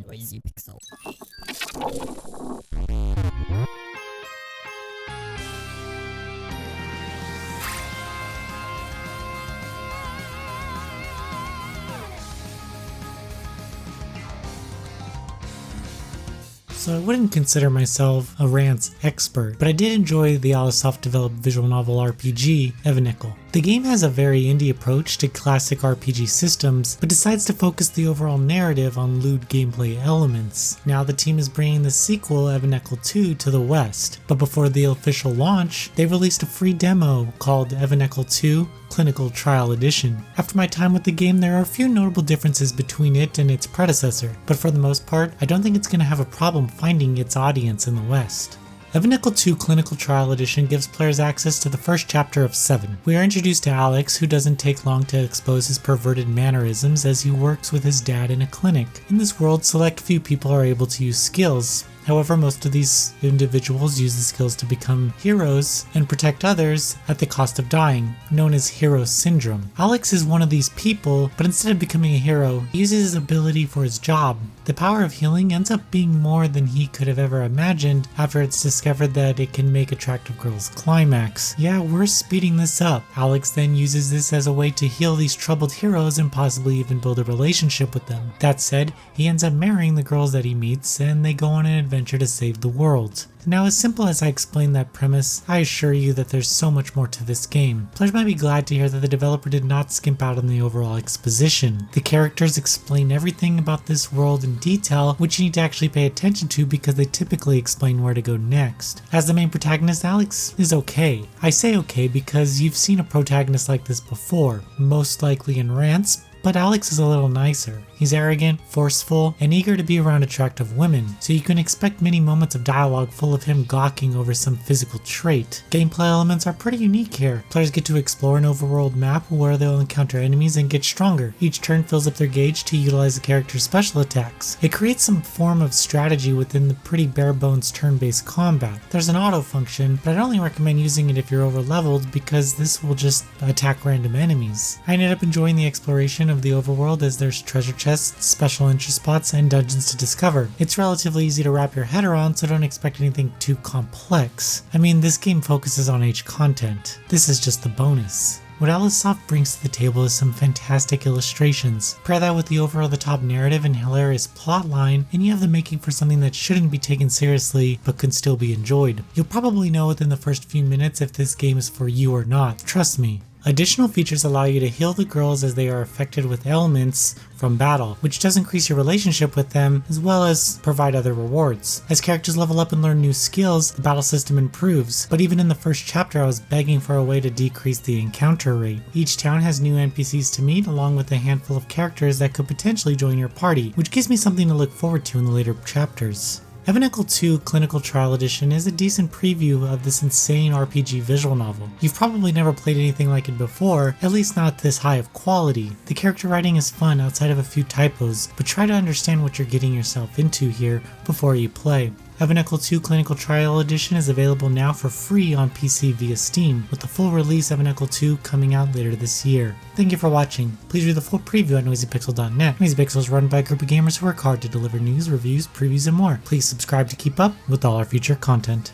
Noisy pixel. So I wouldn't consider myself a rants expert, but I did enjoy the Alisoft developed visual novel RPG, Evenicle. The game has a very indie approach to classic RPG systems, but decides to focus the overall narrative on lewd gameplay elements. Now the team is bringing the sequel, Evenicle 2, to the West, but before the official launch, they released a free demo called Evenicle 2 Clinical Trial Edition. After my time with the game, there are a few notable differences between it and its predecessor, but for the most part, I don't think it's going to have a problem finding its audience in the West. Evenicle 2 Clinical Trial Edition gives players access to the first chapter of 7. We are introduced to Alex, who doesn't take long to expose his perverted mannerisms as he works with his dad in a clinic. In this world, select few people are able to use skills. However, most of these individuals use the skills to become heroes and protect others at the cost of dying, known as hero syndrome. Alex is one of these people, but instead of becoming a hero, he uses his ability for his job. The power of healing ends up being more than he could have ever imagined after it's discovered that it can make attractive girls climax. Yeah, we're speeding this up. Alex then uses this as a way to heal these troubled heroes and possibly even build a relationship with them. That said, he ends up marrying the girls that he meets, and they go on an adventure to save the world. Now, as simple as I explained that premise, I assure you that there's so much more to this game. Players might be glad to hear that the developer did not skimp out on the overall exposition. The characters explain everything about this world in detail, which you need to actually pay attention to because they typically explain where to go next. As the main protagonist, Alex is okay. I say okay because you've seen a protagonist like this before, most likely in rants, but Alex is a little nicer. He's arrogant, forceful, and eager to be around attractive women, so you can expect many moments of dialogue full of him gawking over some physical trait. Gameplay elements are pretty unique here. Players get to explore an overworld map where they'll encounter enemies and get stronger. Each turn fills up their gauge to utilize the character's special attacks. It creates some form of strategy within the pretty bare bones turn-based combat. There's an auto function, but I'd only recommend using it if you're over leveled because this will just attack random enemies. I ended up enjoying the exploration of the overworld as there's treasure chests, special interest spots, and dungeons to discover. It's relatively easy to wrap your head around, so don't expect anything too complex. I mean, this game focuses on age content. This is just the bonus. What Alisoft brings to the table is some fantastic illustrations. Pair that with the over-the-top narrative and hilarious plotline, and you have the making for something that shouldn't be taken seriously, but can still be enjoyed. You'll probably know within the first few minutes if this game is for you or not, trust me. Additional features allow you to heal the girls as they are affected with ailments from battle, which does increase your relationship with them as well as provide other rewards. As characters level up and learn new skills, the battle system improves, but even in the first chapter I was begging for a way to decrease the encounter rate. Each town has new NPCs to meet along with a handful of characters that could potentially join your party, which gives me something to look forward to in the later chapters. Evenicle 2 Clinical Trial Edition is a decent preview of this insane RPG visual novel. You've probably never played anything like it before, at least not this high of quality. The character writing is fun outside of a few typos, but try to understand what you're getting yourself into here before you play. Evenicle 2 Clinical Trial Edition is available now for free on PC via Steam, with the full release Evenicle 2 coming out later this year. Thank you for watching. Please read the full preview at noisypixel.net. NoisyPixel is run by a group of gamers who work hard to deliver news, reviews, previews, and more. Please subscribe to keep up with all our future content.